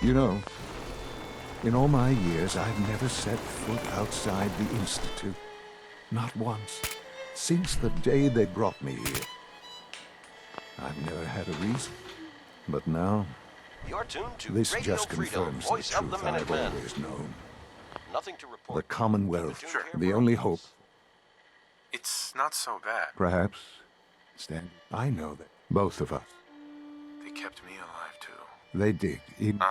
You know, in all my years, I've never set foot outside the Institute. Not once. Since the day they brought me here. I've never had a reason. But now, You're tuned to this Radio just Freedom, confirms the voice of the truth I've Minutemen. always known. Nothing to report. The Commonwealth, Keep it tuned here the for only updates. hope. It's not so bad. Perhaps, Stan, I know that. Both of us. They kept me alive, too. They did.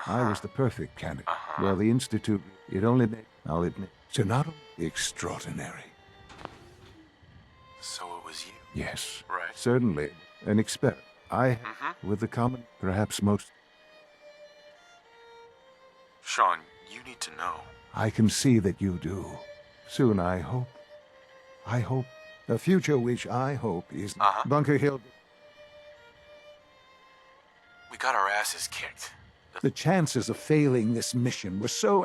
I was the perfect candidate. Well, the Institute, it only made, I'll admit, to not only extraordinary. So it was you. Yes. Right. Certainly. An experiment. With the common, perhaps most. Sean, you need to know. I can see that you do. Soon, I hope. A future which I hope is Bunker Hill. We got our asses kicked. The chances of failing this mission were so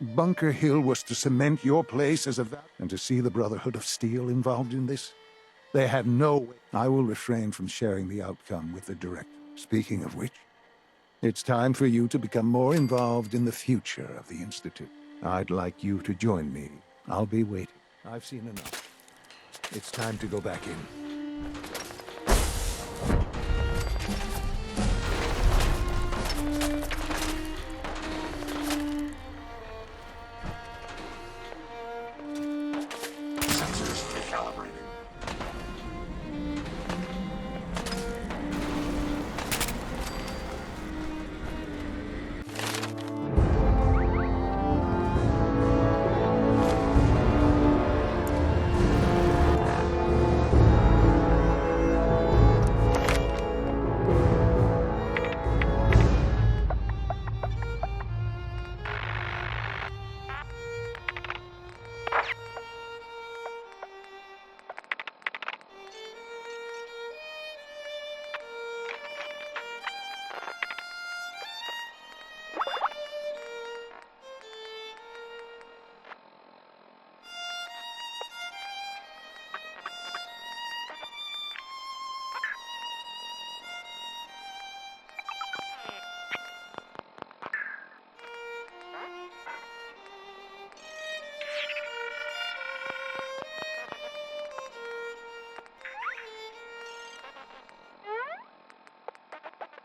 Bunker Hill was to cement your place as a and to see the Brotherhood of Steel involved in this. They had no way. I will refrain from sharing the outcome with the director. Speaking of which, it's time for you to become more involved in the future of the Institute. I'd like you to join me. I'll be waiting. I've seen enough. It's time to go back in. Sensors recalibrating.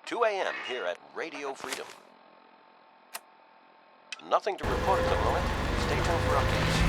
Two a.m. here at Radio Freedom. Nothing to report at the moment. Stay tuned for updates.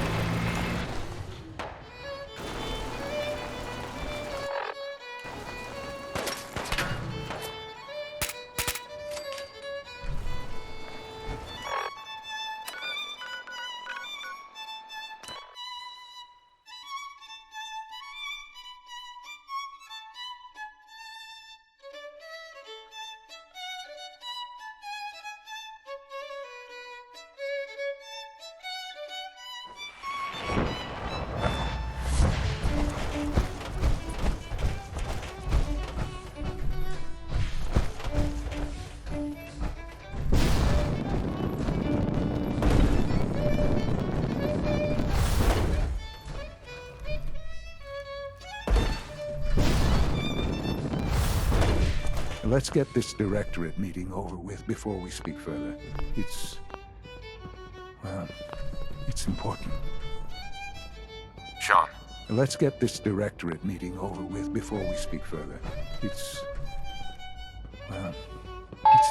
Let's get this directorate meeting over with before we speak further. It's important. Sean, Let's get this directorate meeting over with before we speak further. It's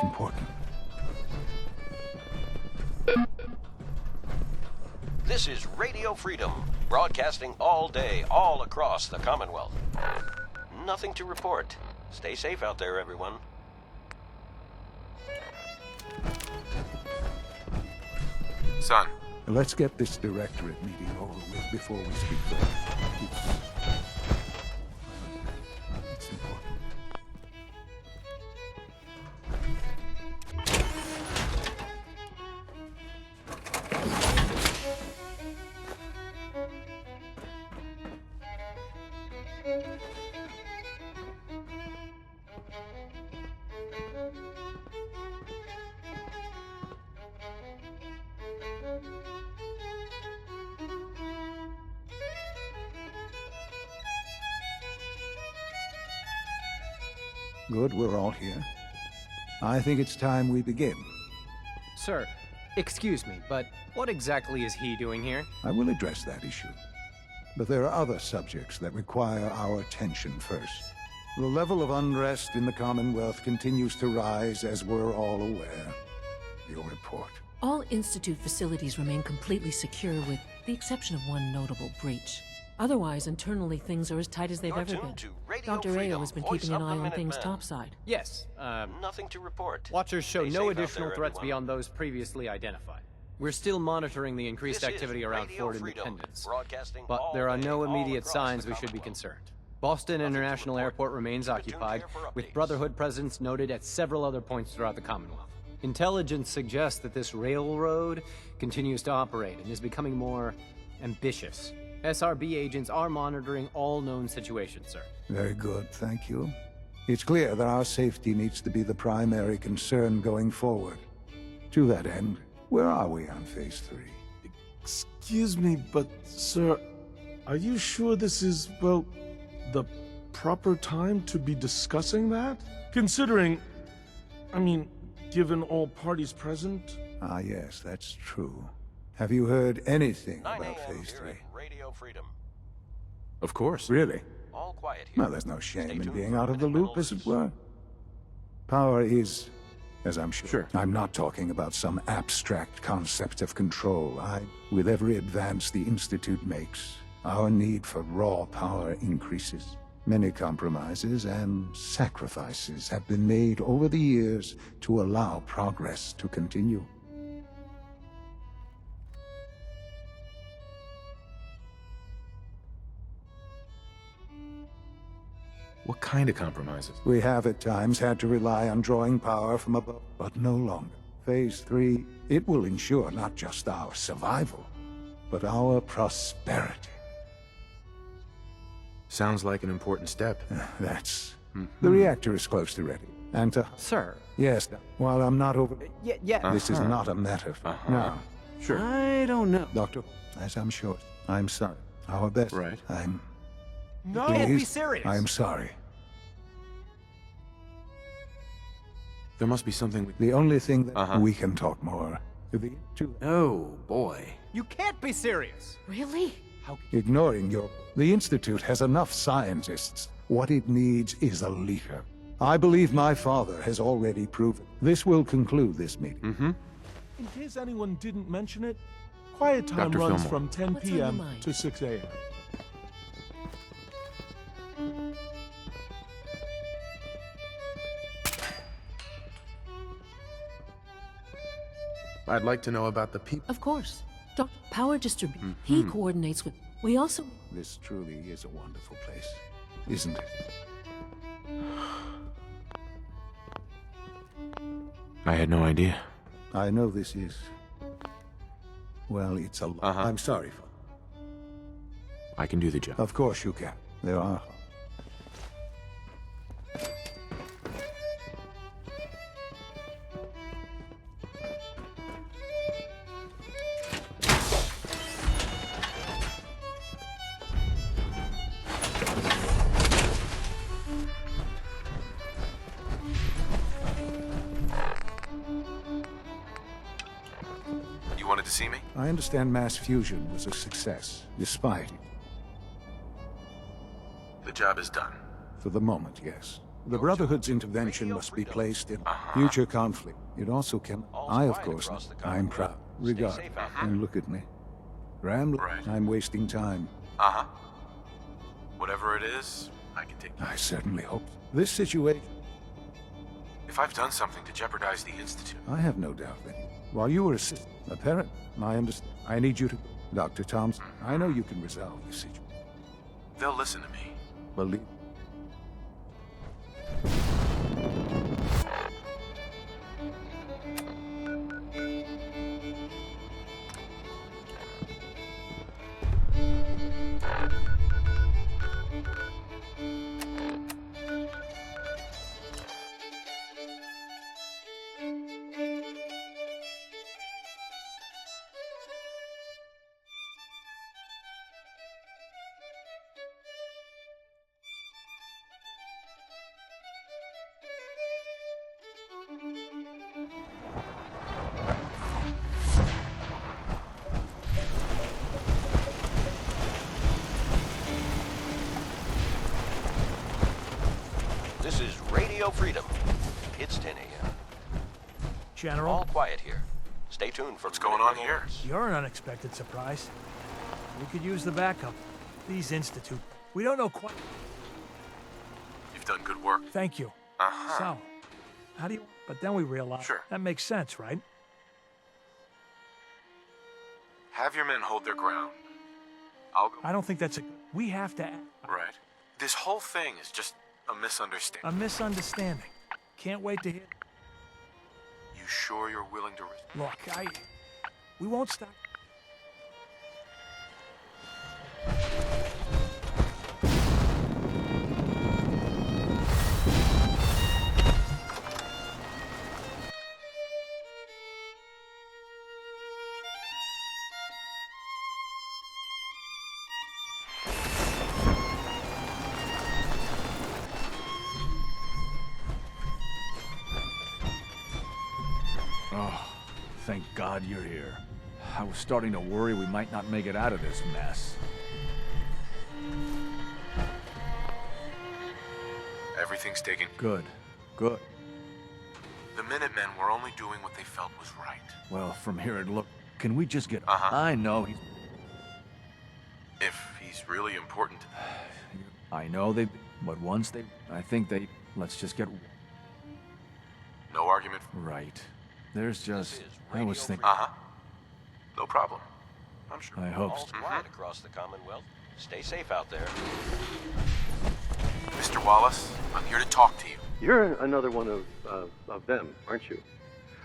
important. This is Radio Freedom, broadcasting all day, all across the Commonwealth. Nothing to report. Stay safe out there, everyone. son, Let's get this directorate meeting over with before we speak further. It's important. Good, we're all here. I think it's time we begin. Sir, excuse me, but what exactly is he doing here? I will address that issue. But there are other subjects that require our attention first. The level of unrest in the Commonwealth continues to rise, as we're all aware. Your report. All Institute facilities remain completely secure with the exception of one notable breach. Otherwise, internally, things are as tight as they've You're ever been. tuned to Radio Dr. Ayo Freedom, has been voice keeping an of the eye on Minute things Man. topside. Yes, Nothing to report. watchers show Stay no safe out additional there, threats everyone. beyond those previously identified. We're still monitoring the increased This is activity around Radio Fort Freedom, Independence, broadcasting but all there are day, no all immediate across signs the we should be Commonwealth. concerned. Boston Nothing to International report. Airport remains Keep it tuned occupied, here for with updates. Brotherhood presence noted at several other points throughout the Commonwealth. Intelligence suggests that this railroad continues to operate and is becoming more ambitious. SRB agents are monitoring all known situations, sir. Very good, thank you. It's clear that our safety needs to be the primary concern going forward. To that end, where are we on Phase 3? Excuse me, but, sir, are you sure this is, well, the proper time to be discussing that? Considering, I mean, given all parties present? Ah, yes, that's true. Have you heard anything 9 about a.m. Phase here 3? at Radio Freedom. Of course. Really? All quiet here. Well, there's no shame Stay in tuned being for out of the Minute loop, as it News. were. Power is, as I'm sure. Sure. I'm not talking about some abstract concept of control. With every advance the Institute makes, our need for raw power increases. Many compromises and sacrifices have been made over the years to allow progress to continue. What kind of compromises? We have at times had to rely on drawing power from above, but no longer. Phase 3, it will ensure not just our survival, but our prosperity. Sounds like an important step. That's... The reactor is close to ready. And to... Sir, Yes, while I'm not over... yeah. This is not a matter for... Now, Sure. I don't know. Doctor, as I'm sure, I'm sorry. Our best... Right. I'm... No! Can't be Please, serious. I'm sorry. There must be something we... The only thing that Uh-huh. we can talk more... Oh, boy. You can't be serious. Really? Ignoring your... The Institute has enough scientists. What it needs is a leader. I believe my father has already proven. This will conclude this meeting. In case anyone didn't mention it, quiet time Dr. runs Fillmore. from 10 What's on your p.m. mind? to 6 a.m. I'd like to know about the people. Of course. Power distribution. He coordinates with... We also... This truly is a wonderful place, isn't it? I had no idea. I know this is... Well, it's a lot. I'm sorry for... I can do the job. Of course you can. There are... You wanted to see me? I understand mass fusion was a success, despite... The job is done. For the moment, yes. The Brotherhood's intervention must be placed in future conflict. It also can... I, of course, I'm proud. Regard. safe out And look at me. Rambling. Right. I'm wasting time. Uh-huh. Whatever it is, I can take. I certainly hope. This situation... If I've done something to jeopardize the Institute, I have no doubt that while you were assistant, a parent, I understand. I need you to... Dr. Thompson, I know you can resolve this situation. they'll listen to me. Believe... This is Radio Freedom. It's 10 a.m. General, All quiet here. Stay tuned for What's going on Minutemen here? alerts. you're an unexpected surprise. We could use the backup. These Institute. We don't know quite. You've done good work. Thank you. Uh-huh. So, how do you... But then we realized... Sure. That makes sense, right? Have your men hold their ground. I'll go. I don't think that's a... We have to... Right. This whole thing is just a misunderstanding. A misunderstanding. Can't wait to hear... You sure you're willing to risk? Look, we won't stop. Oh, thank God you're here. I was starting to worry we might not make it out of this mess. Everything's taken. Good. Good. The Minutemen were only doing what they felt was right. Well, from here it look. Can we just get... Uh-huh. I know he's... If he's really important. I know they... But once they... I think they... Let's just get... No argument. Right. There's just... This is I was Radio thinking... Uh-huh. No problem. I'm sure. I hope... All's quiet across the Commonwealth. Stay safe out there. Mr. Wallace, I'm here to talk to you. You're another one of them, aren't you?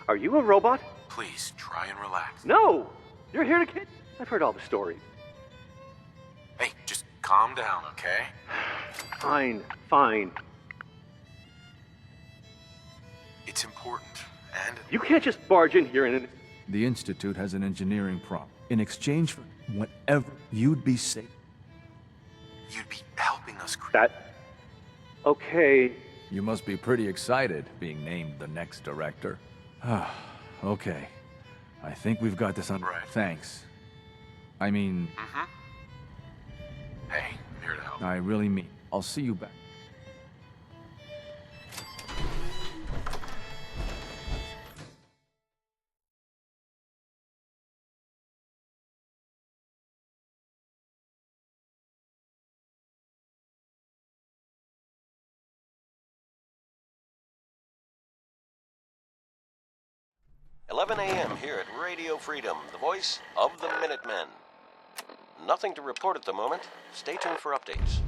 Are you a robot? Please, try and relax. No! You're here to kid. I've heard all the stories. Hey, just calm down, okay? Fine, fine. It's important, and... You can't just barge in here and... The Institute has an engineering problem. In exchange for whatever, you'd be safe. You'd be helping us That... Okay. You must be pretty excited being named the next director. Ah, okay. I think we've got this under... Right. Thanks. I mean, Mm-hmm. Hey, I'm here to help. I really mean... I'll see you back. $11 a.m. here at Radio Freedom, the voice of the Minutemen. Nothing to report at the moment. Stay tuned for updates.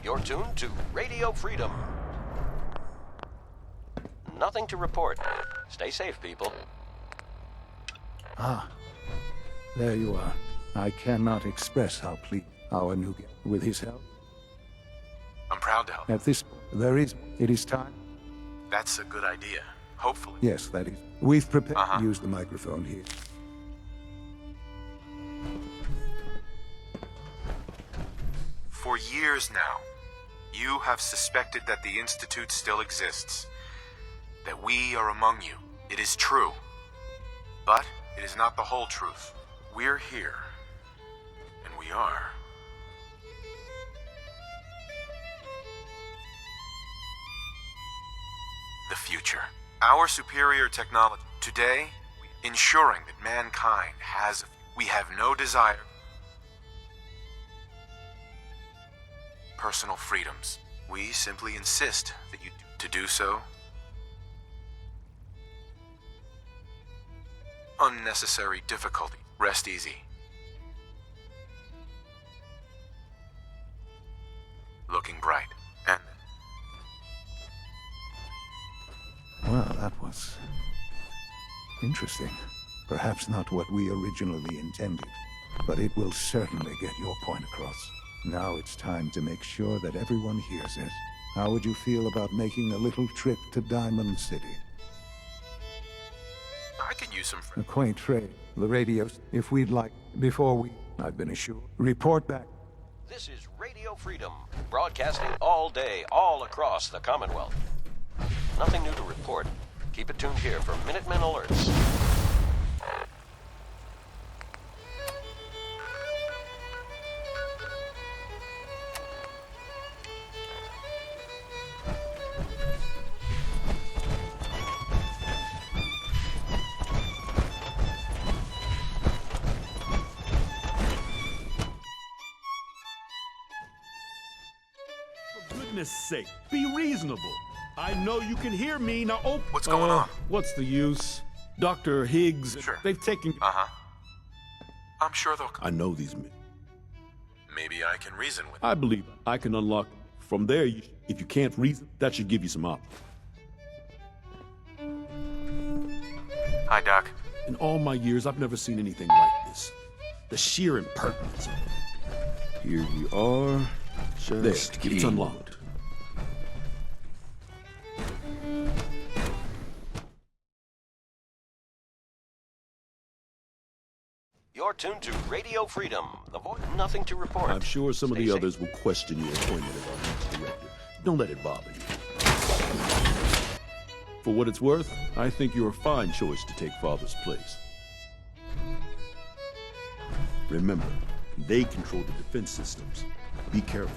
You're tuned to Radio Freedom. Nothing to report. Stay safe, people. Ah, there you are. I cannot express how pleased our new guest, with his help. I'm proud to help. At this point, it is time. That's a good idea. Hopefully. Yes, that is. We've prepared Uh-huh. to use the microphone here. For years now, you have suspected that the Institute still exists. That we are among you. It is true. But it is not the whole truth. We're here. And we are. The future. Our superior technology. Today, ensuring that mankind has... We have no desire... personal freedoms. We simply insist that you to do so. Unnecessary difficulty. Rest easy. Looking bright. And Well, Well, that was interesting. Perhaps not what we originally intended, but it will certainly get your point across. Now it's time to make sure that everyone hears it. How would you feel about making a little trip to Diamond City? I could use some A quaint trade. The radios, if we'd like, before we... I've been assured. Report back. This is Radio Freedom, broadcasting all day, all across the Commonwealth. Nothing new to report. Keep it tuned here for Minutemen alerts. For goodness sake, be reasonable. I know you can hear me, now What's going on? What's the use? Dr. Higgs, Sure. they've taken... I'm sure they'll come. I know these men. Maybe I can reason with I believe I can unlock... From there, if you can't reason, that should give you some options. Hi, Doc. In all my years, I've never seen anything like this. The sheer impertinence of it. Here we are. There, it's unlocked. You're tuned to Radio Freedom, the voice. Nothing to report. I'm sure some of Stay the safe. others will question your appointment as our next director. Don't let it bother you. For what it's worth, I think you're a fine choice to take Father's place. Remember, they control the defense systems. Be careful.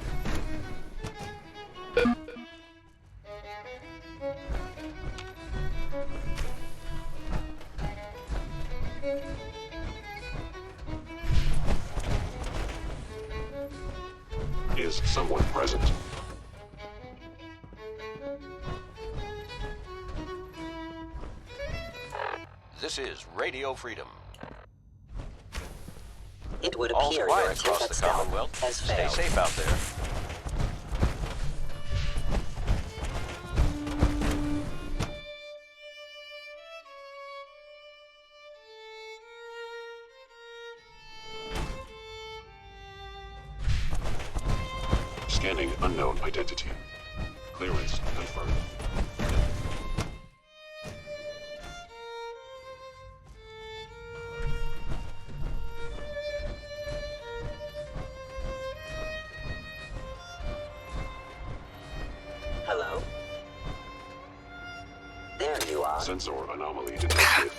Is someone present? This is Radio Freedom. It would All's appear quiet your across attempt the at stealth Commonwealth. has Stay failed. safe out there. Scanning unknown identity. Clearance confirmed. Hello? There you are. Sensor anomaly detected.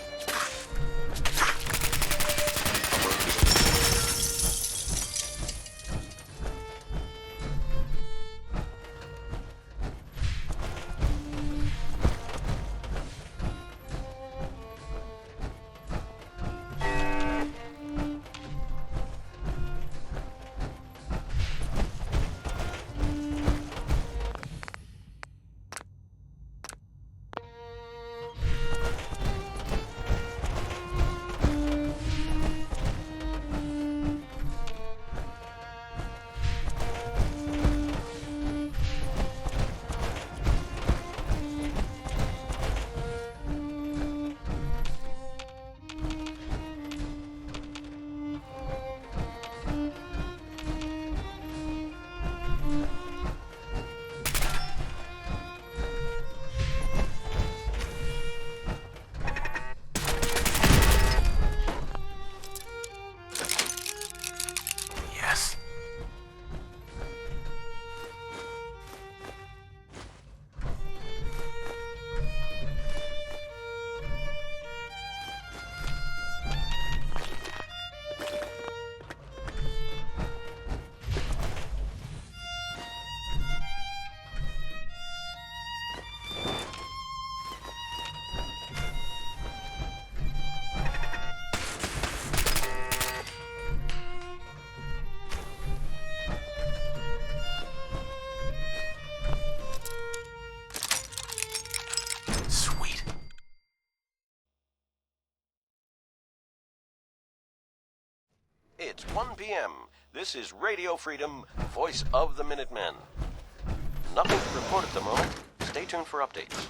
Yes. Sweet. It's 1 p.m. This is Radio Freedom, voice of the Minutemen. Nothing to report at the moment. Stay tuned for updates.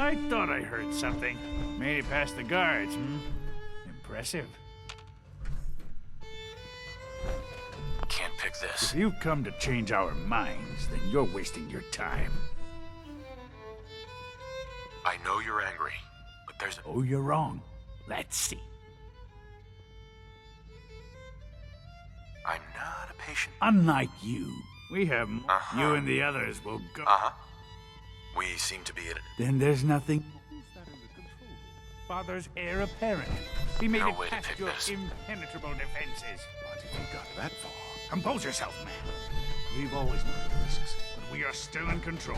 I thought I heard something. Made it past the guards, Impressive. Can't pick this. If you've come to change our minds, then you're wasting your time. I know you're angry, but there's... Oh, you're wrong. Let's see. I'm not a patient. Unlike you, we have more. You and the others will go. We seem to be at... Then there's nothing. Father's heir apparent. He made No it way to past pick your this. impenetrable defenses. But if you got that far... Compose yourself, man. We've always known the risks, but we are still in control.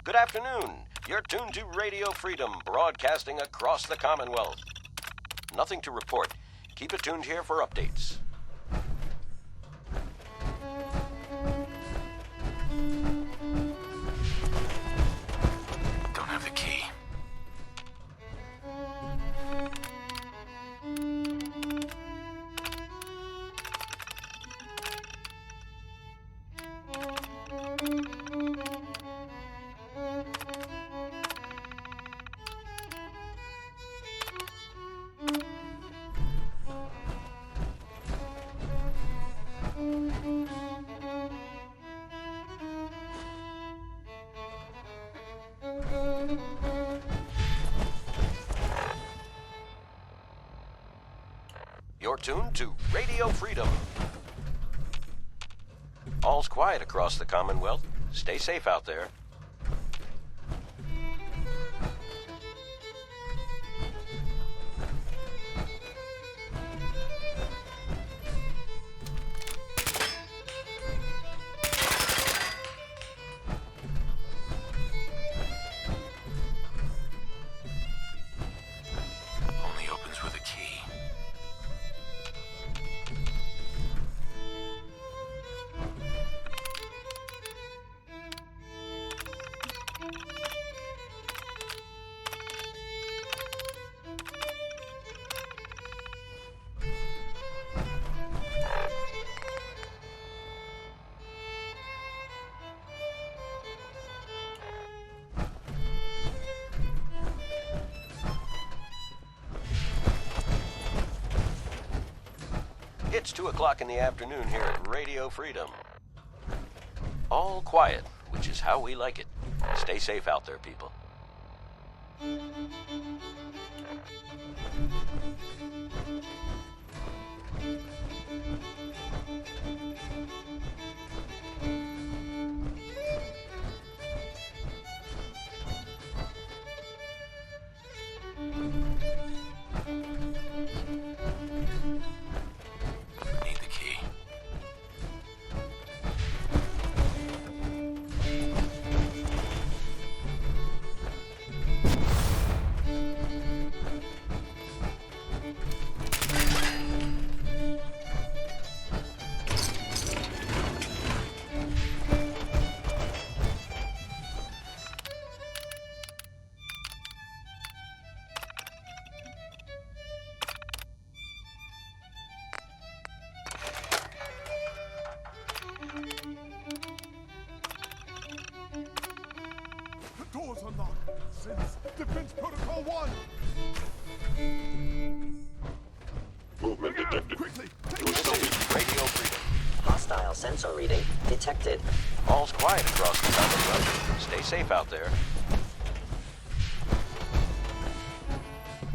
Good afternoon. You're tuned to Radio Freedom, broadcasting across the Commonwealth. Nothing to report. Keep it tuned here for updates. Don't have the key. You're tuned to Radio Freedom. All's quiet across the Commonwealth. Stay safe out there. Only opens with a key. It's 2 o'clock in the afternoon here at Radio Freedom. All quiet, which is how we like it. Stay safe out there, people. Need the key. The door's unlocked. Since Defense Protocol 1. Movement detected. Quickly, take This is Radio Freedom. Hostile sensor reading detected. All's quiet across the Commonwealth. Stay safe out there.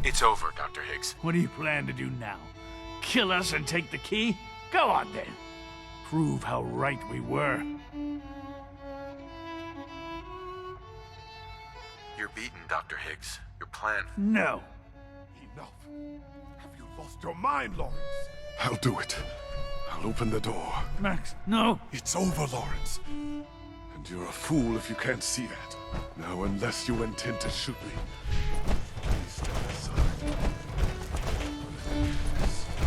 It's over, Dr. Higgs. What do you plan to do now? Kill us and take the key? Go on then. Prove how right we were. You're beaten, Dr. Higgs. Your plan... No. Enough. Have you lost your mind, Lawrence? I'll do it. I'll Open the door. Max, no! It's over, Lawrence. And you're a fool if you can't see that. Now, unless you intend to shoot me, please step aside.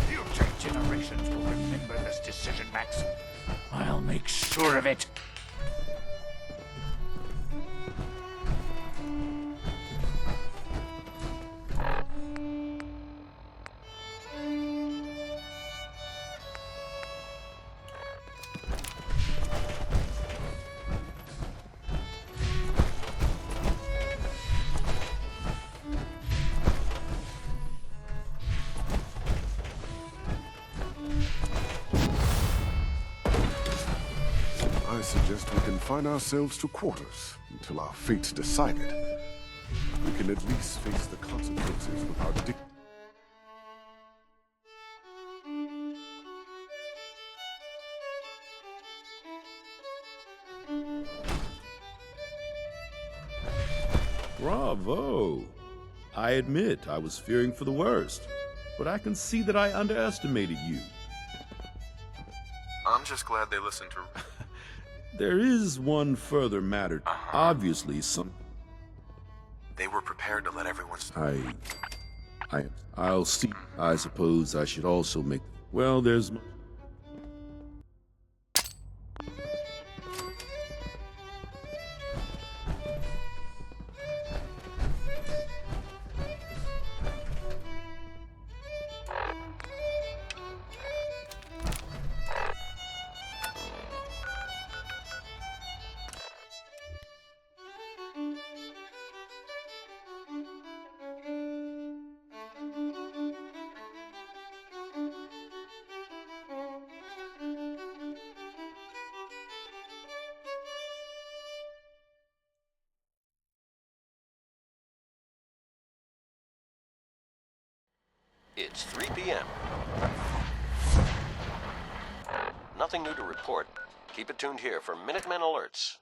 Future generations will remember this decision, Max. I'll make sure of it. I suggest we confine ourselves to quarters until our fate's decided. We can at least face the consequences without Bravo! I admit I was fearing for the worst, but I can see that I underestimated you. I'm just glad they listened to... There is one further matter. Obviously, They were prepared to let everyone... I'll see. I suppose I should also make... Well, there's... It's 3 p.m. Nothing new to report. Keep it tuned here for Minutemen alerts.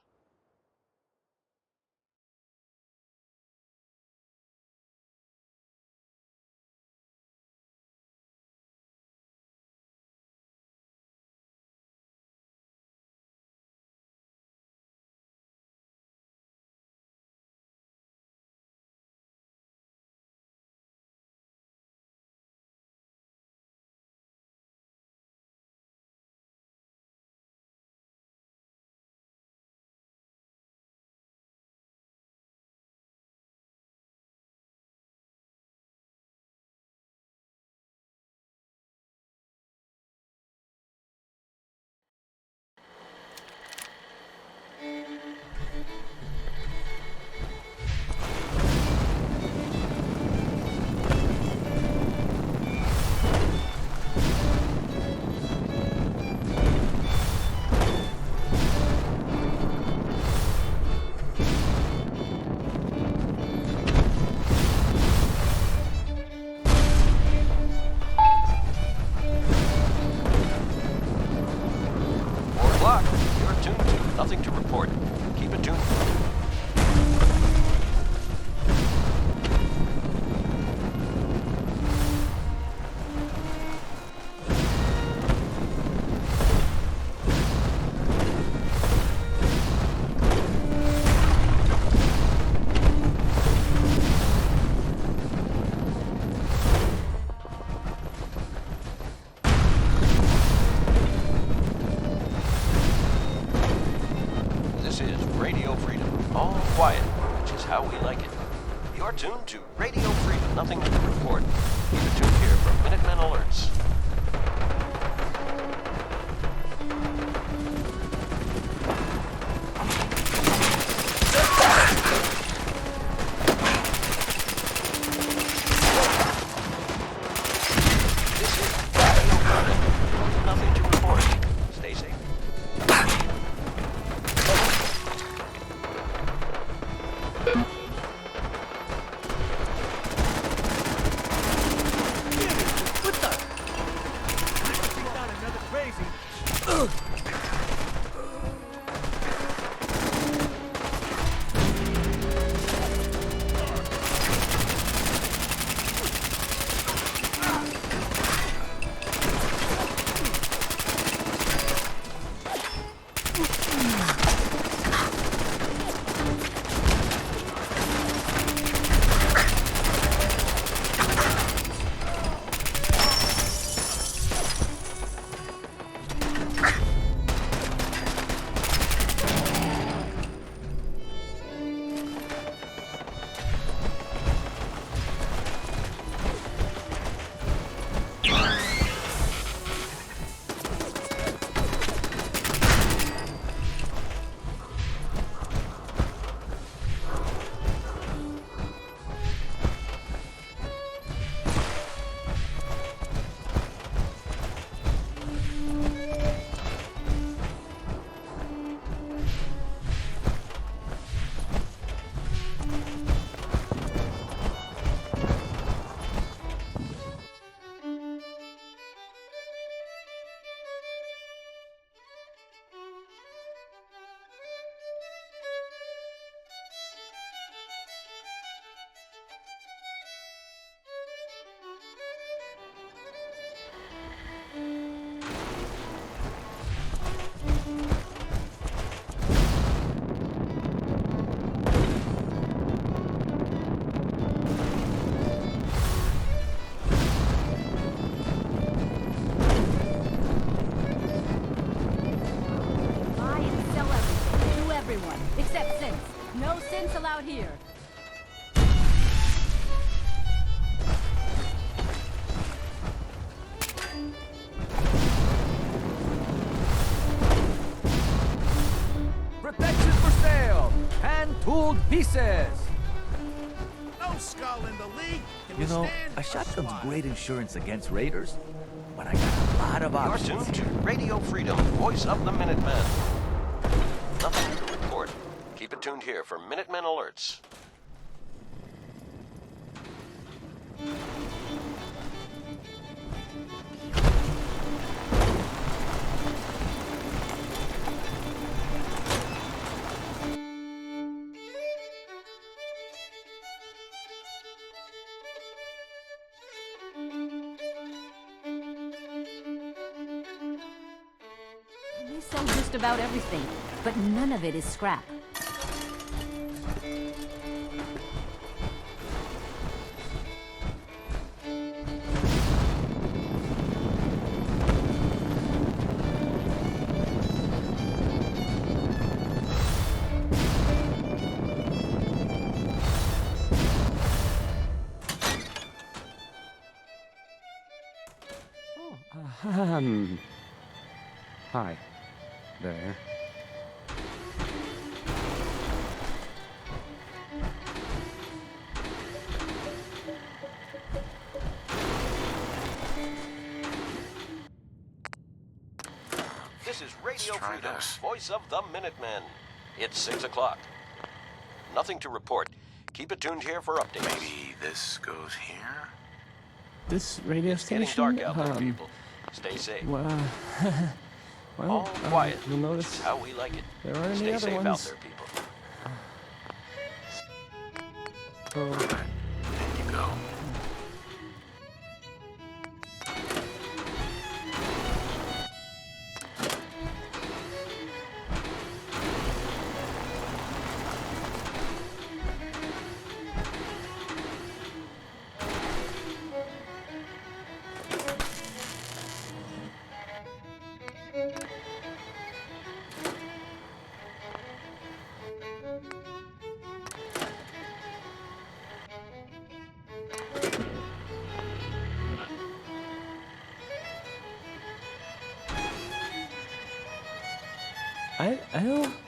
Nothing to report. Keep it tuned. Quiet, which is how we like it. You're tuned to Radio Freedom. Nothing to report. Keep it tuned here for Minutemen alerts. This is Radio Freedom. Nothing to report. Stay safe. out here. Protection for sale! Hand-tooled pieces! No skull in the league. You know, a shotgun's great insurance against raiders, but I got a lot of You're options. tuned to Radio Freedom, voice of the Minutemen. Nothing to report. Keep it tuned here for Minutemen alerts. We sell just about everything, but none of it is scrap. Hi. There. This is Radio Freedom, voice of the Minutemen. It's 6 o'clock. Nothing to report. Keep it tuned here for updates. Maybe this goes here? This radio It's getting station? dark out there, people. Stay safe. Well, All quiet. You'll notice It's how we like it. there aren't any Stay other safe ones. out there, people. Oh. There you go.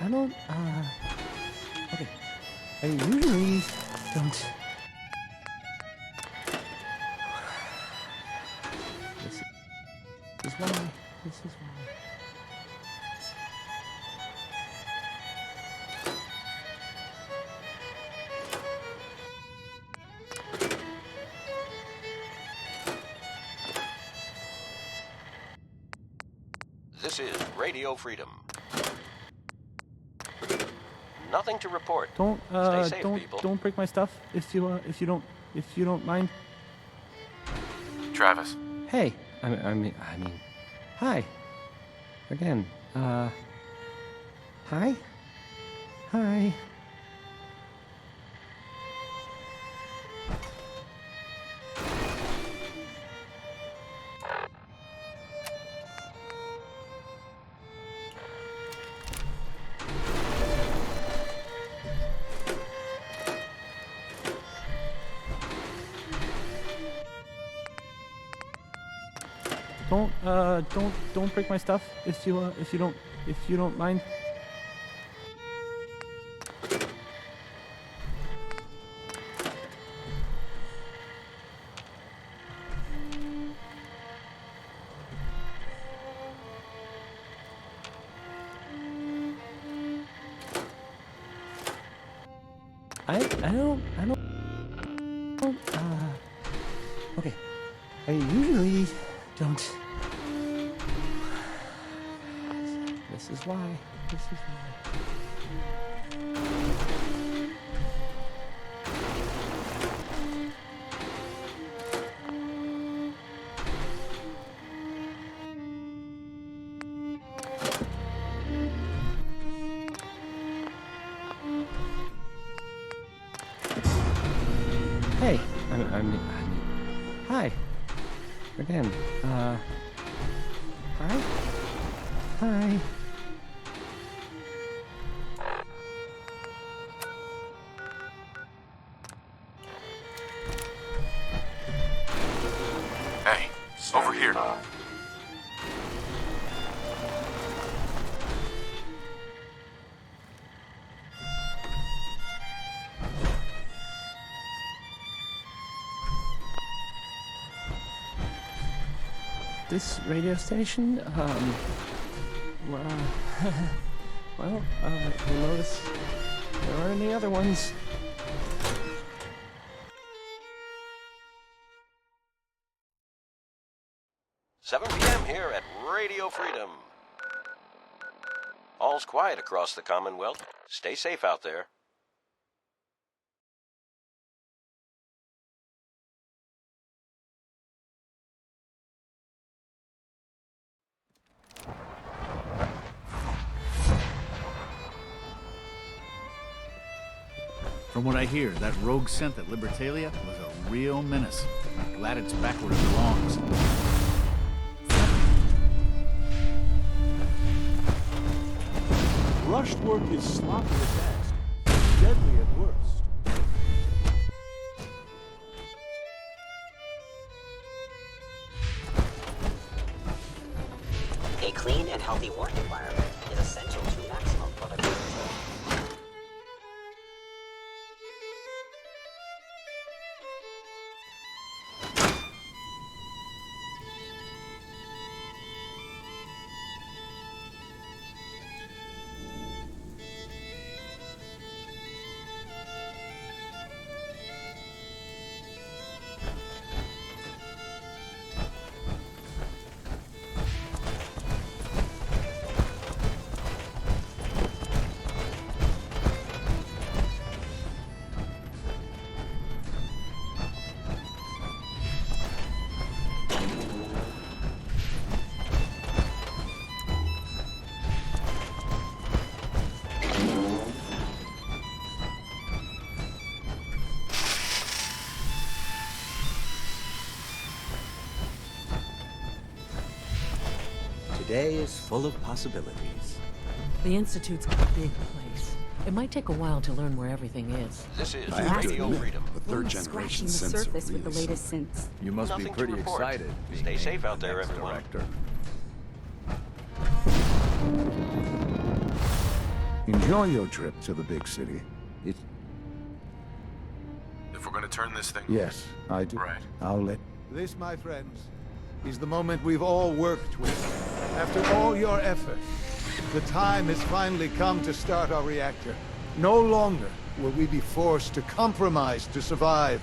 I don't, okay. I usually don't. This is why. This is why. This is Radio Freedom. Nothing to report. Don't, Stay safe, people. don't break my stuff if you don't mind. Travis. Hey, I mean, hi. Again, hi? Hi. Don't break my stuff if you don't mind. I don't, okay. I usually don't. This is why. This is why. Hey, I mean, hi. Again, hi? Hi. this radio station, well, you'll notice there aren't any other ones. Seven p.m. here at Radio Freedom. All's quiet across the Commonwealth. Stay safe out there. From what I hear, that rogue scent at Libertalia was a real menace. I'm glad it's back where it belongs. Rushed work is sloppy at best, deadly at worst. A clean and healthy work environment is essential to maximum productivity. Today is full of possibilities. The Institute's a big place. It might take a while to learn where everything is. This is I have to Radio admit, Freedom. the third generation sensor surface with the really latest synths. You must be Nothing to pretty report. excited. being Stay named safe out the there, next everyone. Director. Enjoy your trip to the big city. It's... If we're gonna turn this thing... Yes, I do. Right. I'll let... This, my friends, is the moment we've all worked with. After all your effort, the time has finally come to start our reactor. No longer will we be forced to compromise to survive.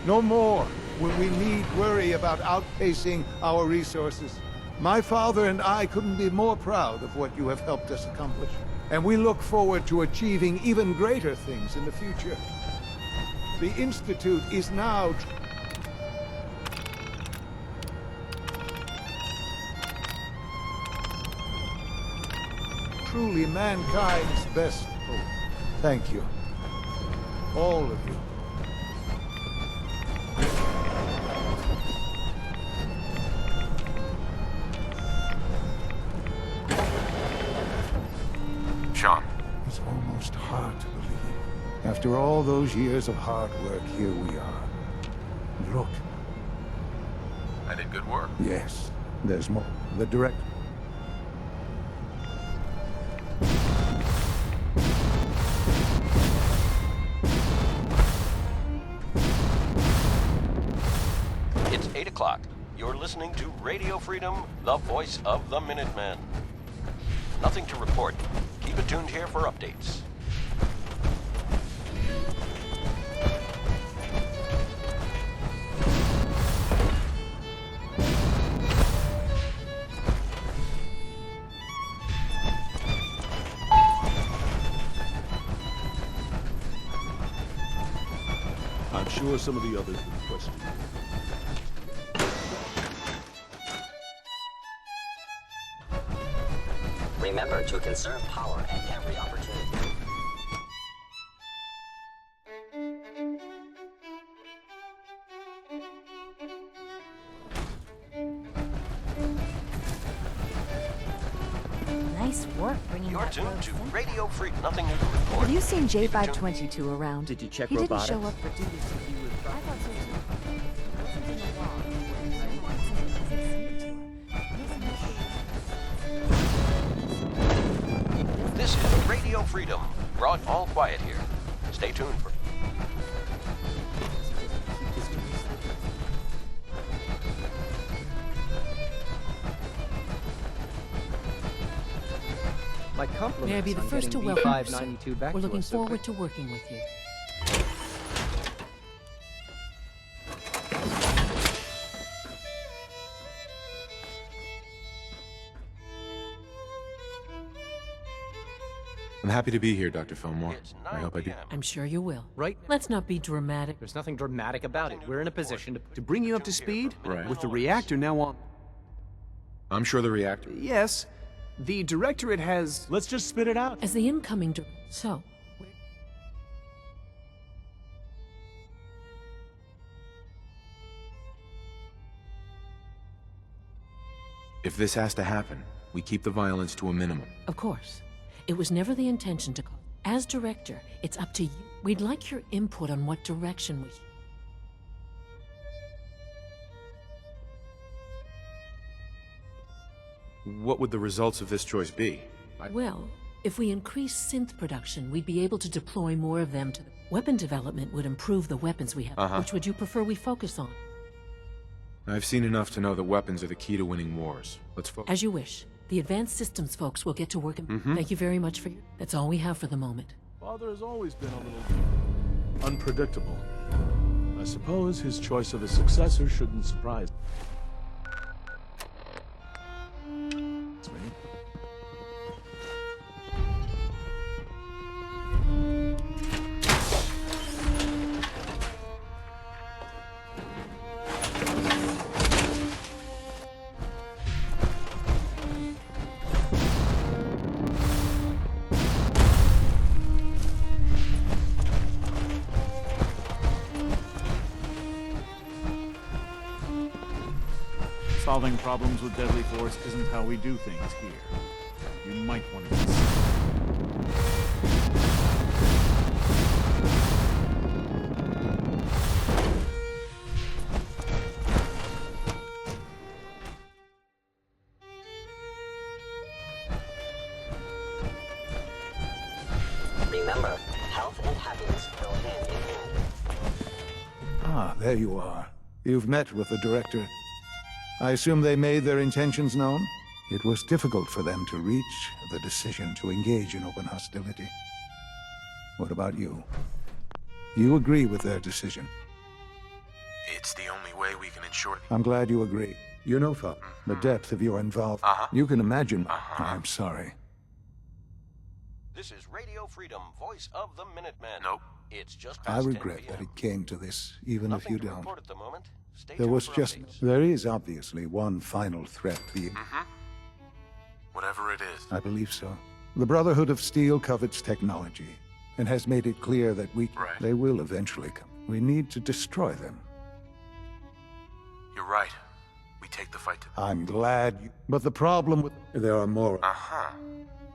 No more will we need worry about outpacing our resources. My father and I couldn't be more proud of what you have helped us accomplish. And we look forward to achieving even greater things in the future. The Institute is now... truly mankind's best hope. Thank you. All of you. Sean. It's almost hard to believe. After all those years of hard work, here we are. Look. I did good work. Yes, there's more. The director. It's 8 o'clock. You're listening to Radio Freedom, the voice of the Minutemen. Nothing to report. Keep it tuned here for updates. I'm sure some of the others will question you. Remember to conserve power at every opportunity. Nice work bringing You're that tuned road to center. Radio Free. Nothing new to report. Have you seen J522 around? Did you check He didn't robotics? show up for duty. I thought so too. It wasn't in the law. This is Radio Freedom. Brought all quiet here. Stay tuned for... My compliments May I be the on first to getting welcome you, sir. B592 back We're to looking us so forward quick. to working with you. I'm happy to be here, Dr. Fillmore. I hope I do. I'm sure you will. Right? Let's not be dramatic. There's nothing dramatic about it. We're in a position To bring you up to speed, Right. with the reactor now on... I'm sure the reactor. Yes, the Directorate has... Let's just spit it out. As the incoming So, If this has to happen, we keep the violence to a minimum. of course, it was never the intention to call. As director, it's up to you. We'd like your input on what direction we... What would the results of this choice be? Well, if we increase synth production, we'd be able to deploy more of them to the... Weapon development would improve the weapons we have. Uh-huh. Which would you prefer we focus on? I've seen enough to know that weapons are the key to winning wars. Let's focus. As you wish. The advanced systems folks will get to work. Mhm. Thank you very much for your... That's all we have for the moment. Father has always been a little unpredictable. I suppose his choice of a successor shouldn't surprise. It's me. Solving problems with deadly force isn't how we do things here. You might want to Remember, health and happiness go hand in hand. Ah, there you are. You've met with the director. I assume they made their intentions known? It was difficult for them to reach the decision to engage in open hostility. What about you? You agree with their decision? It's the only way we can ensure... I'm glad you agree. You know, Father, the depth of your involvement. You can imagine. I'm sorry. This is Radio Freedom, voice of the Minutemen. Nope. It's just I past 10 regret p.m. that it came to this, even if Nothing you to don't. report at the moment. Stay There tuned was for just... updates. There is obviously one final threat. Whatever it is. I believe so. The Brotherhood of Steel covets technology, and has made it clear that they will eventually come. We need to destroy them. You're right. We take the fight to... I'm glad you... But the problem with... There are more. Uh-huh.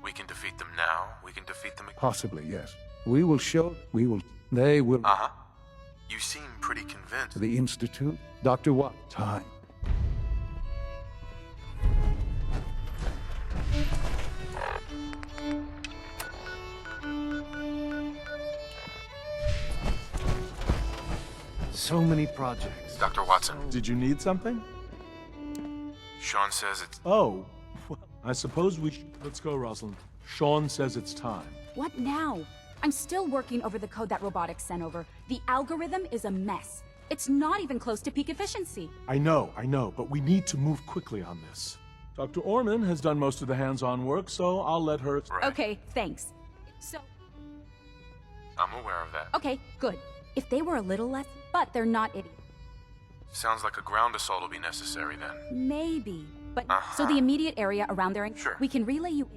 We can defeat them now. We can defeat them... Possibly, yes. We will show... We will... They will... Uh-huh. You seem pretty convinced. The Institute? Dr. What? Time. So many projects. Dr. Watson. Did you need something? Sean says it's... Oh, well, I suppose we should... Let's go, Rosalind. Sean says it's time. What now? I'm still working over the code that robotics sent over. The algorithm is a mess. It's not even close to peak efficiency. I know, but we need to move quickly on this. Dr. Orman has done most of the hands-on work, so I'll let her... Okay, thanks. So, I'm aware of that. okay, good. If they were a little less, but they're not idiots. Sounds like a ground assault will be necessary then. Maybe. But, so the immediate area around there, Sure. we can relay you...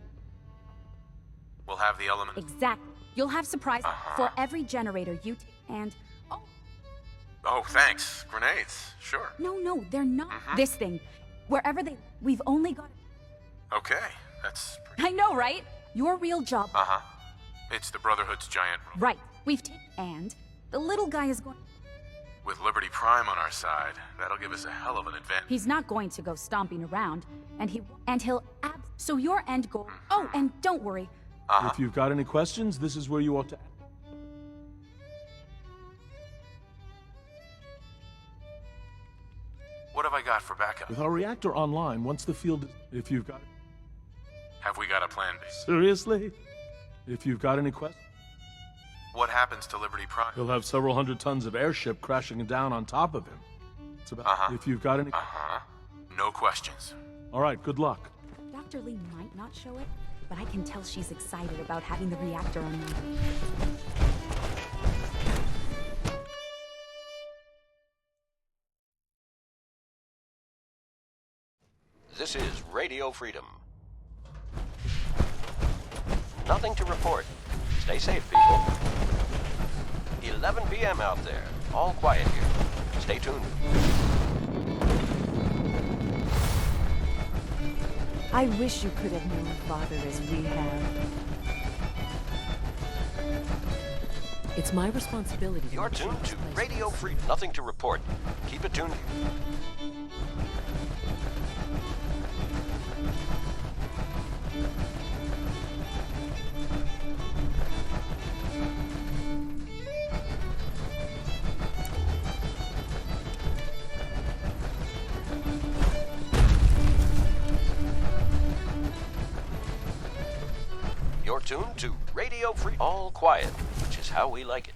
We'll have the element... Exactly. You'll have surprises for every generator you take, and... Oh, thanks. Grenades. Sure. No, they're not. This thing. Wherever they... We've only got... Okay. That's... I know, right? Your real job... Uh-huh. It's the Brotherhood's giant... Right. We've taken... And... The little guy is going... With Liberty Prime on our side, that'll give us a hell of an advantage. He's not going to go stomping around, and he'll so your end goal... Oh, and don't worry. If you've got any questions, this is where you ought to... What have I got for backup? With our reactor online, once the field... If you've got... Have we got a plan B? Seriously? If you've got any questions? What happens to Liberty Prime? He'll have several hundred tons of airship crashing down on top of him. It's about if you've got any... No questions. All right, good luck. Dr. Lee might not show it, but I can tell she's excited about having the reactor unloaded. This is Radio Freedom. Nothing to report. Stay safe, people. 11 p.m. out there. All quiet here. Stay tuned. I wish you could have known Father as we have. It's my responsibility. You're tuned to Radio Freedom. Nothing to report. Keep it tuned. You're tuned to Radio Free. All quiet, which is how we like it.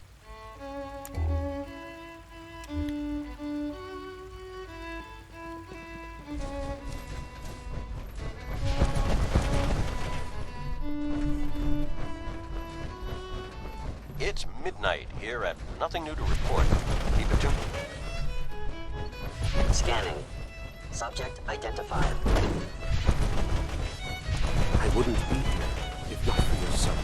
It's midnight here at Nothing New to Report. Keep it tuned. Scanning. Subject identified. I wouldn't be here if not for your son.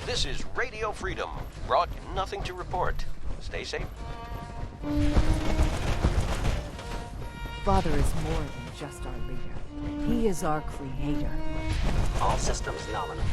This is Radio Freedom. Brought nothing to report. Stay safe. Father is more than just our leader. He is our creator. All systems nominal.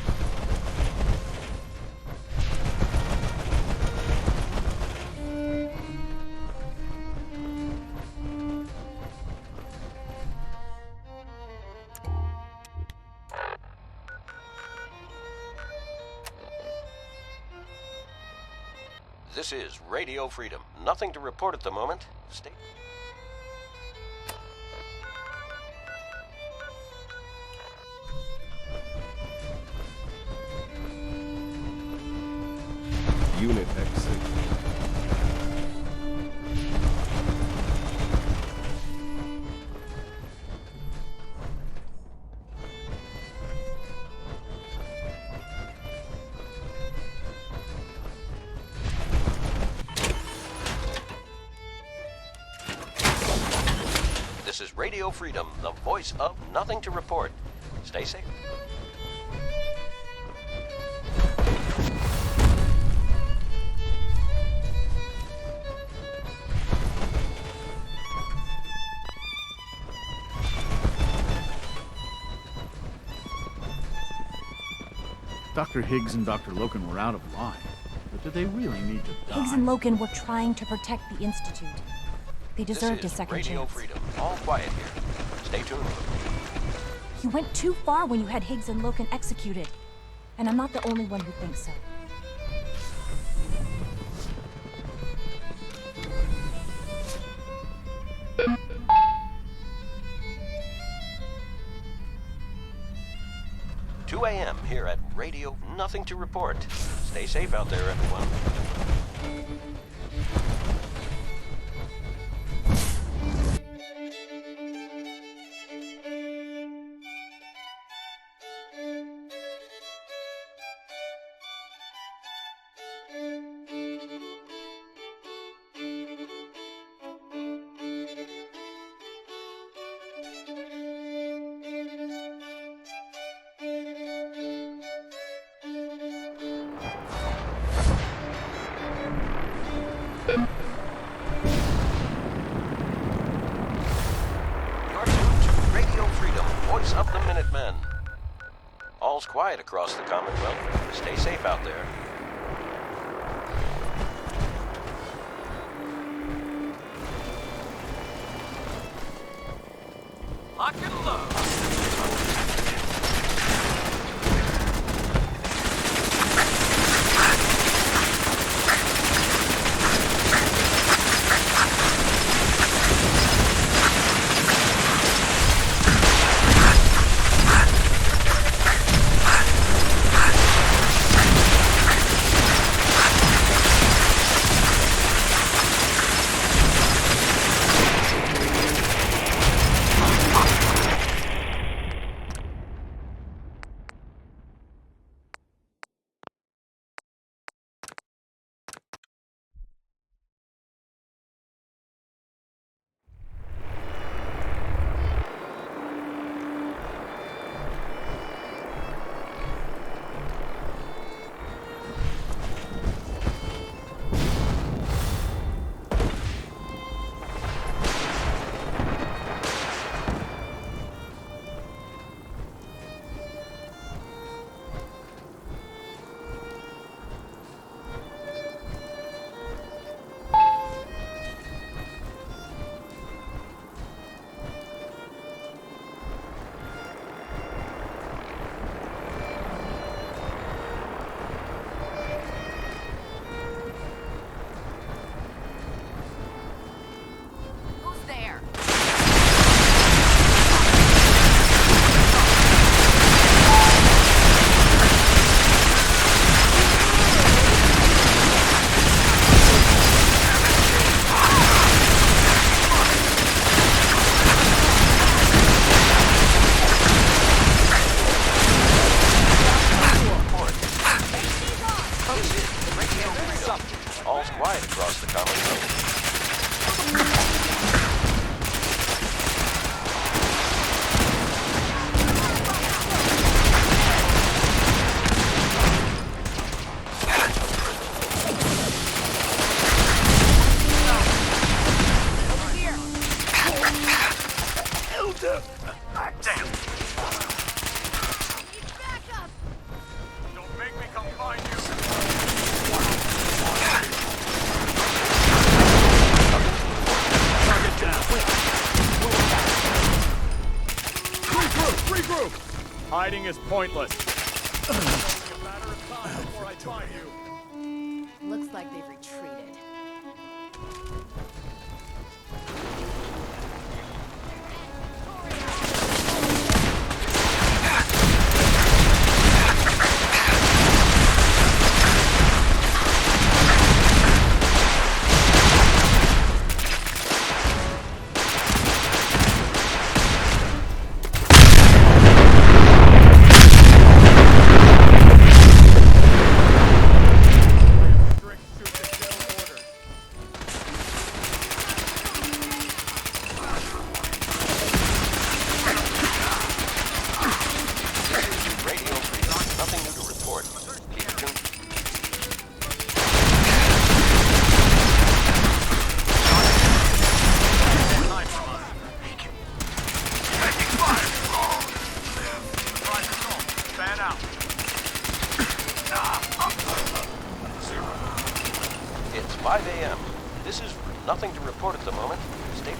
This is Radio Freedom. Nothing to report at the moment. Stay. Unit exit. This is Radio Freedom, the voice of nothing to report. Stay safe. Dr. Higgs and Dr. Loken were out of line, but did they really need to die? Higgs and Loken were trying to protect the Institute. They deserved a second Radio chance. Freedom. All quiet here. Stay tuned. You went too far when you had Higgs and Loken executed. And I'm not the only one who thinks so. A.m. here at Radio Nothing to Report. Stay safe out there, everyone. Quiet across the Commonwealth. Stay safe out there. Lock and load. pointless. Looks like they've retreated. It's 5 a.m. This is nothing to report at the moment. Stay.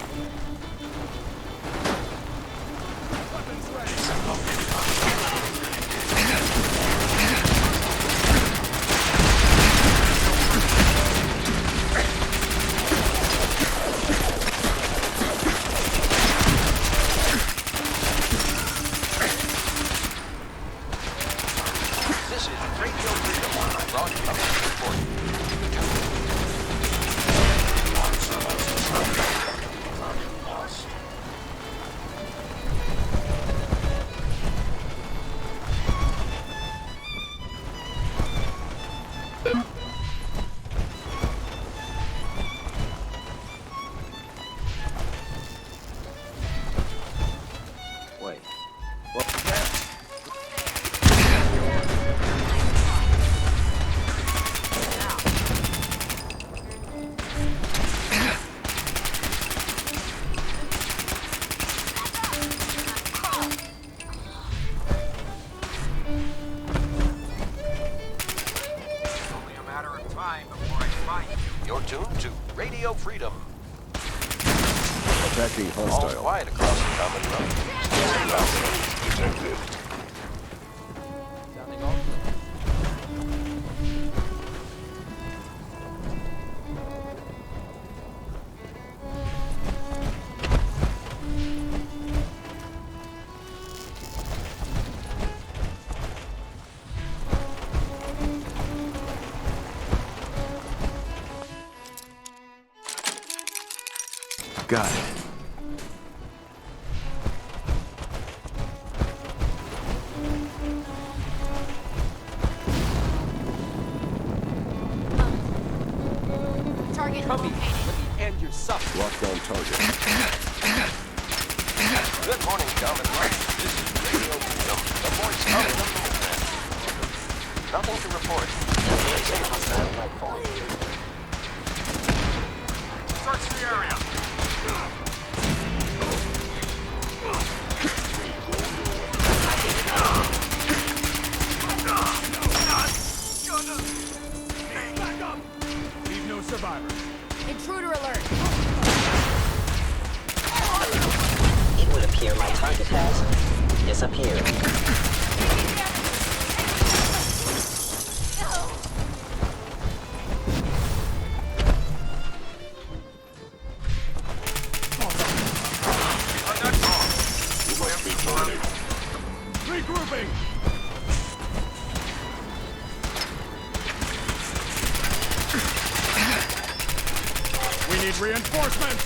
This is Radio Freedom, broadcasting report. Wait. What was that? It's only a matter of time before I find you. You're tuned to Radio Freedom. Attacking All hostile. quiet across the Commonwealth. Detected. Got it. Target Copy. Let me end your suffering. Lockdown target. Good morning, Commonwealth. This is Radio Freedom, the voice of the movement. Nothing to report. Search the area. Leave no survivors. Intruder alert! It would appear my target has disappeared. Regrouping. We need reinforcements.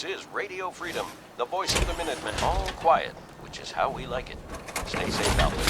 This is Radio Freedom, the voice of the Minutemen. All quiet, which is how we like it. Stay safe out there.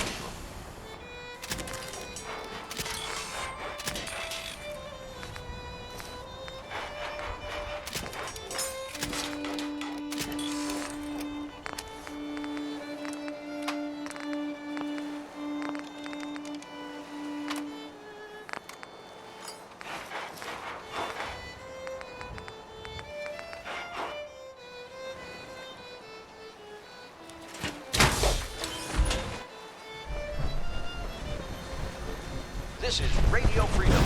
This is Radio Freedom.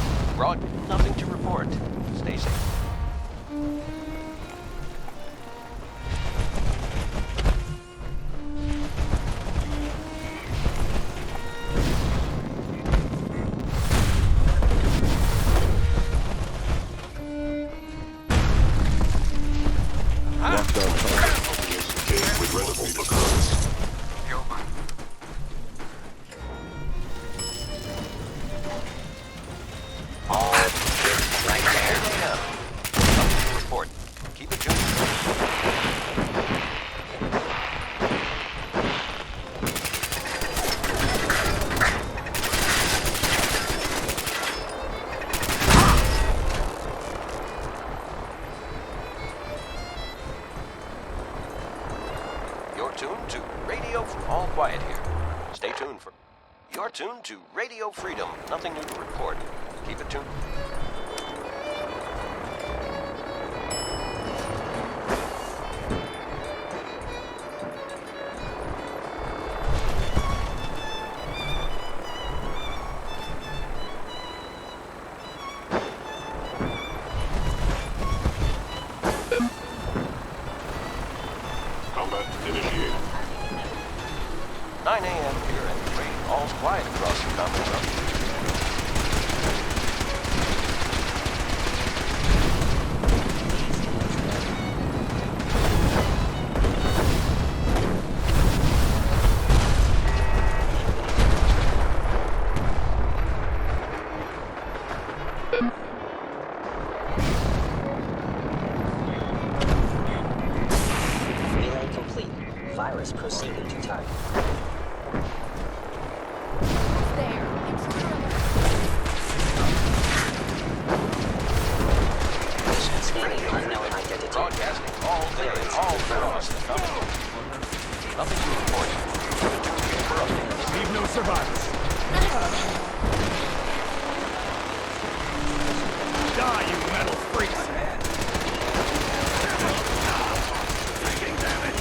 Nothing to report. Stay safe. Lockdown time. Regrettable because... Report. Keep it tuned. You're tuned to Radio. All quiet here. Stay tuned for. You're tuned to Radio Freedom. Nothing new to report. Keep it tuned. Combat initiated. 9 a.m. here at 3. All's quiet across the common zone. Relay complete. Virus proceeding to target. Scanning unknown identity. Broadcasting all day, all across the Commonwealth. Nothing to report. Keep it tuned here for updates. Leave no survivors. Die, you metal freaks! Taking damage.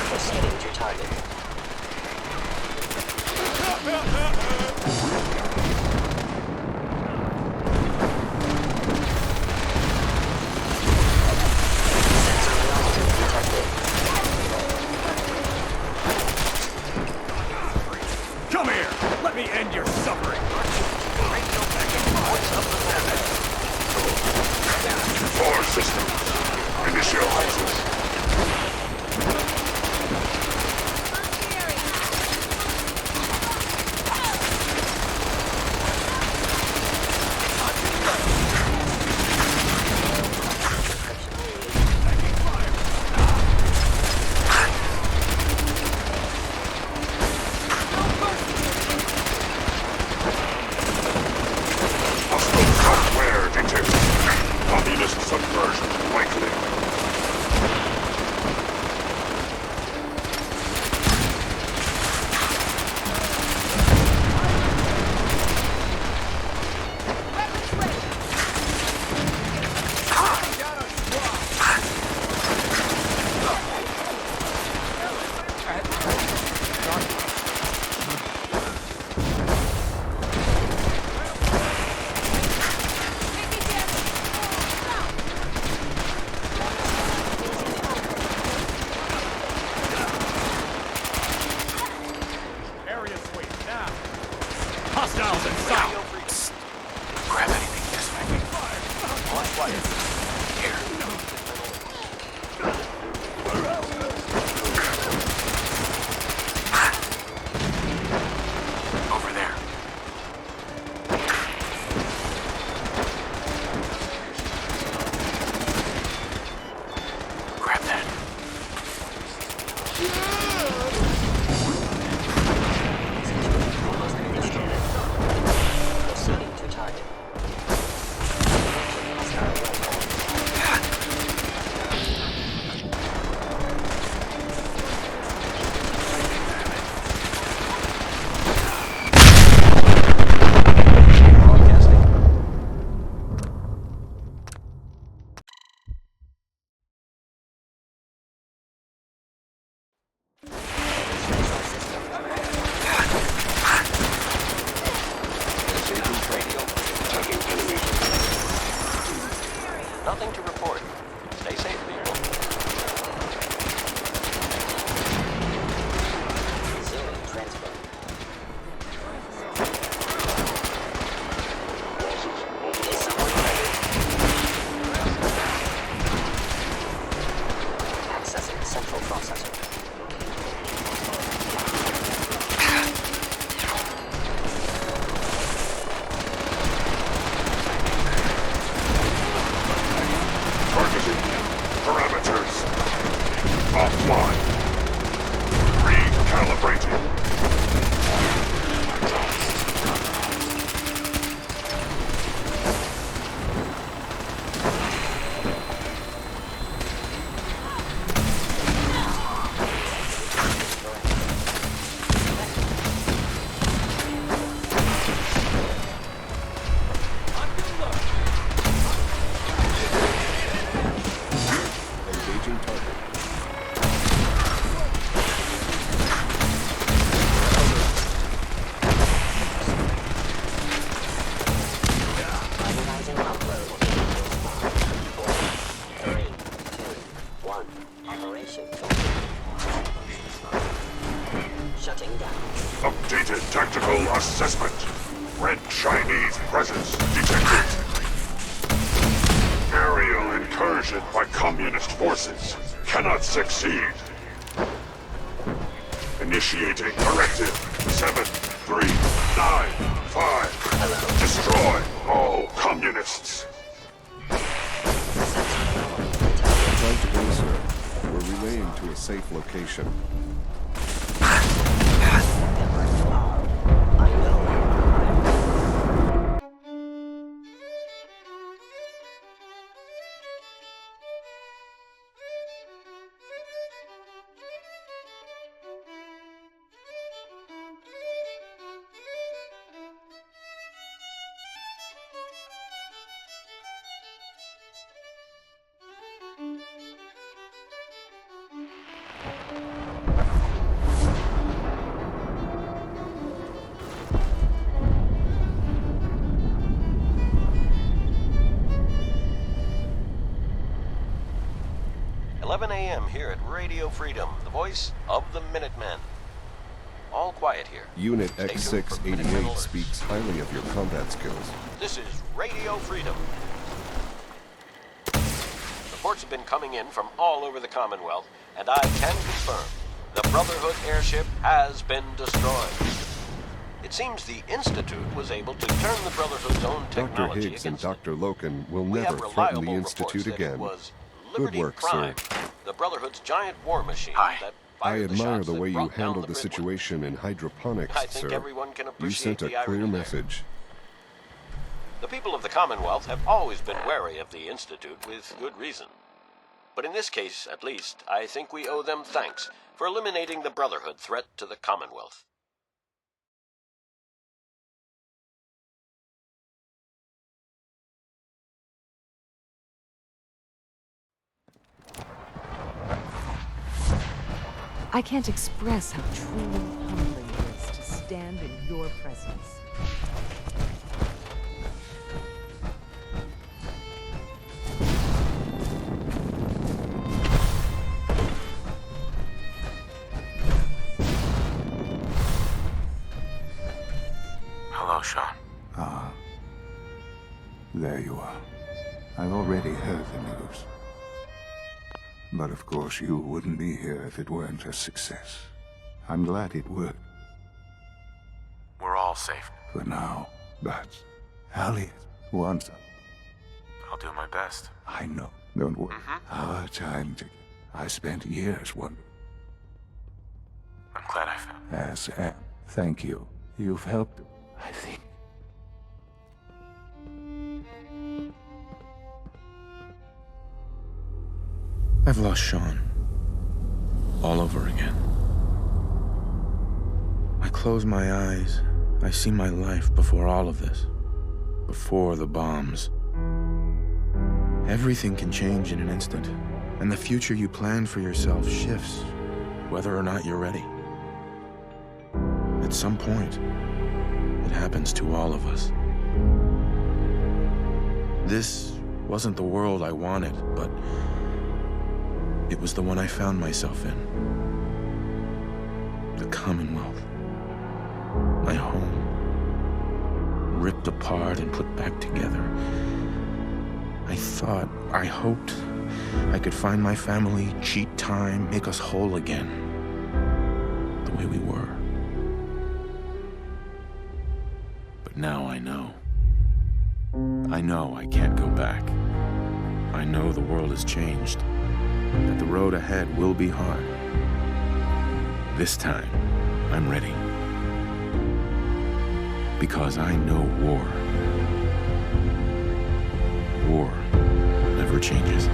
Proceeding to target. Come here! Let me end your suffering! Four systems. Initializes. Hostile software detected. Communist subversion likely. Area sweep, now! Hostiles in sight! Grab anything useful. All quiet. Here. Nothing to report. Stay safe, people. Resuming transfer. Accessing central processor. Parameters offline. Recalibrating. Engaging target. Finalizing upload. 4, 3, 2, 1. Operation complete. Shutting down. Updated tactical assessment. Red Chinese presence detected. Aerial incursion by communist forces cannot succeed. Initiating directive 7395. Destroy all communists. Time to go, sir. We're relaying to a safe location. A.m. here at Radio Freedom, the voice of the Minutemen. All quiet here. Unit Stay tuned for Minutemen X688 alerts. speaks highly of your combat skills. This is Radio Freedom. Reports have been coming in from all over the Commonwealth, and I can confirm the Brotherhood airship has been destroyed. It seems the Institute was able to turn the Brotherhood's own Dr. technology Higgs and against Dr. Loken will We never have threaten reliable the Institute reports that it again. was Good Liberty work, Prime, sir. the Brotherhood's giant war machine that I fired the admire shots the that way you brought down handled the Gridwood. situation in hydroponics, I think sir. everyone can You appreciate sent a the irony clear there. message. The people of the Commonwealth have always been wary of the Institute with good reason. But in this case, at least, I think we owe them thanks for eliminating the Brotherhood threat to the Commonwealth. I can't express how truly humbling it is to stand in your presence. Hello, Sean. Ah. There you are. I've already heard the news. But of course you wouldn't be here if it weren't a success. I'm glad it worked. We're all safe. For now. But Elliot wants... I'll do my best. I know. Don't worry. Our time together. I spent years wondering. I'm glad I found. As am. Thank you. You've helped, I think. I've lost Sean. All over again. I close my eyes. I see my life before all of this. Before the bombs. Everything can change in an instant, and the future you plan for yourself shifts, whether or not you're ready. At some point, it happens to all of us. This wasn't the world I wanted, but it was the one I found myself in. The Commonwealth. My home. Ripped apart and put back together. I hoped I could find my family, cheat time, make us whole again. The way we were. But now I know. I know I can't go back. I know the world has changed. That the road ahead will be hard. This time, I'm ready. Because I know war. War never changes.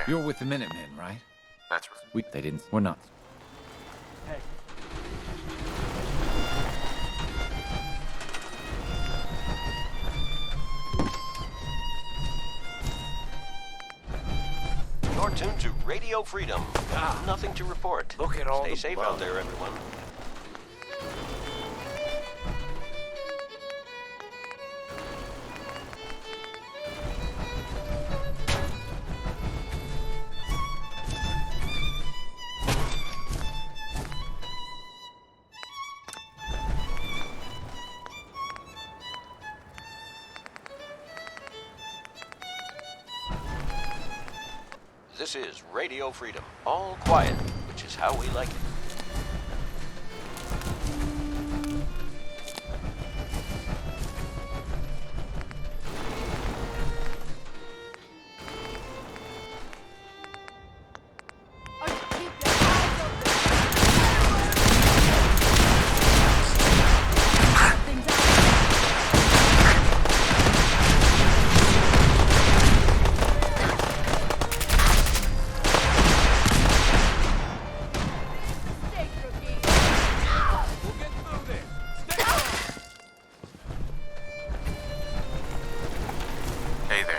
You're with the Minutemen, right? That's right. They didn't. We're not. Hey. You're tuned to Radio Freedom. Nothing to report. Look at all Stay the safe blood. out there, everyone. This is Radio Freedom. All quiet, which is how we like it.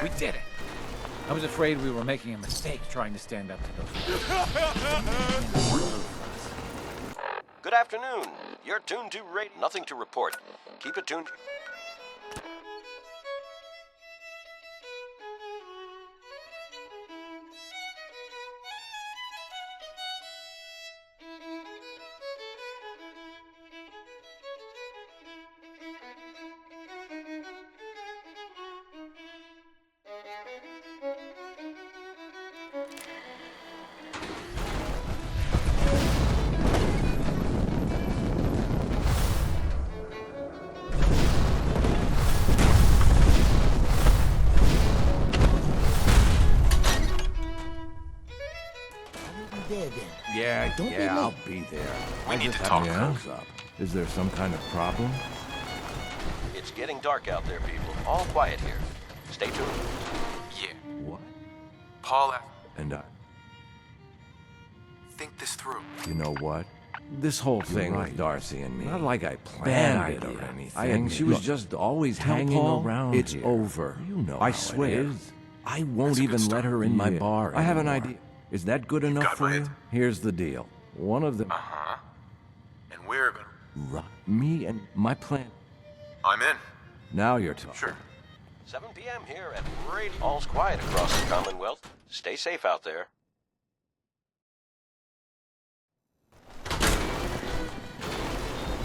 We did it. I was afraid we were making a mistake trying to stand up to those. Good afternoon. You're tuned to Radio. Nothing to report. Keep it tuned. I'll be there. We need to talk. Up. Is there some kind of problem? It's getting dark out there, people. All quiet here. Stay tuned. Yeah. What? Paul, And I. think this through. You know what? This whole thing with Darcy and me. Not like I planned it or anything. She was just always hanging around. It's over. You know, I swear. I won't even let her in my bar. I have an idea. Is that good enough for you? Here's the deal. One of them. Uh-huh. And we're gonna. Right. Me and my plan. I'm in. Now you're talking. Sure. 7 p.m. here at Radio. All's quiet across the Commonwealth. Stay safe out there.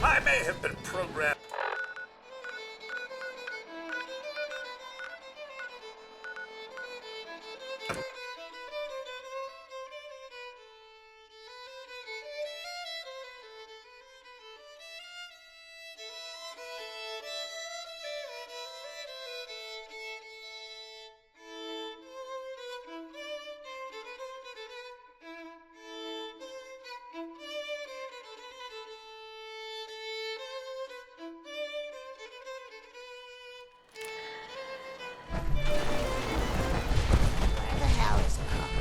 I may have been programmed.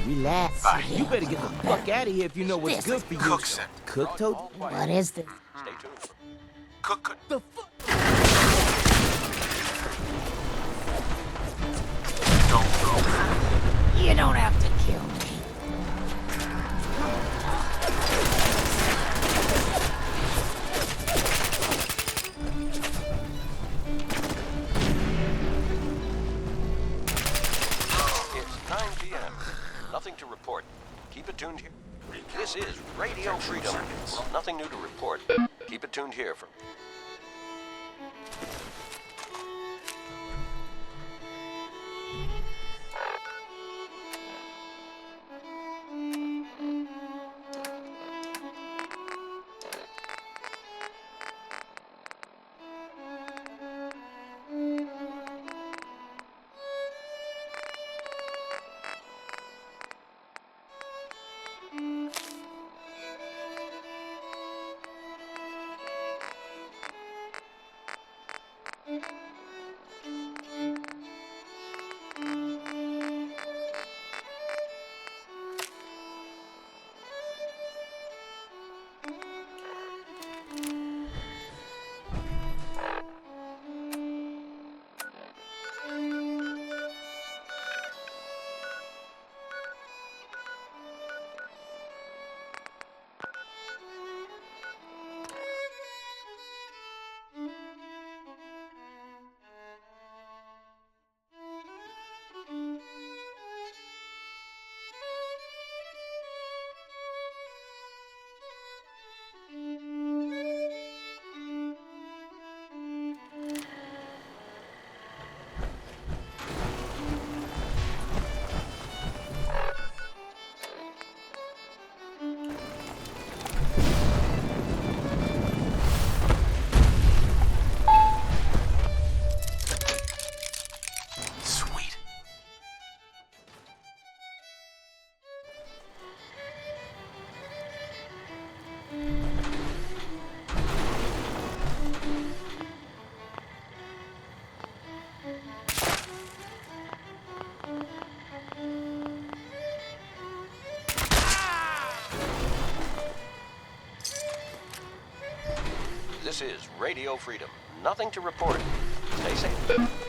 Relax. You better get the fuck out of here if you know what's good for you. Cook sent. Cook told? What is this? Stay tuned. Cook. The fuck? Don't go. You don't have to kill me. It's 9 p.m. Nothing to report. Keep it tuned here. This is Radio Freedom. Nothing new to report. Keep it tuned here for... This is Radio Freedom. Nothing to report. Stay safe.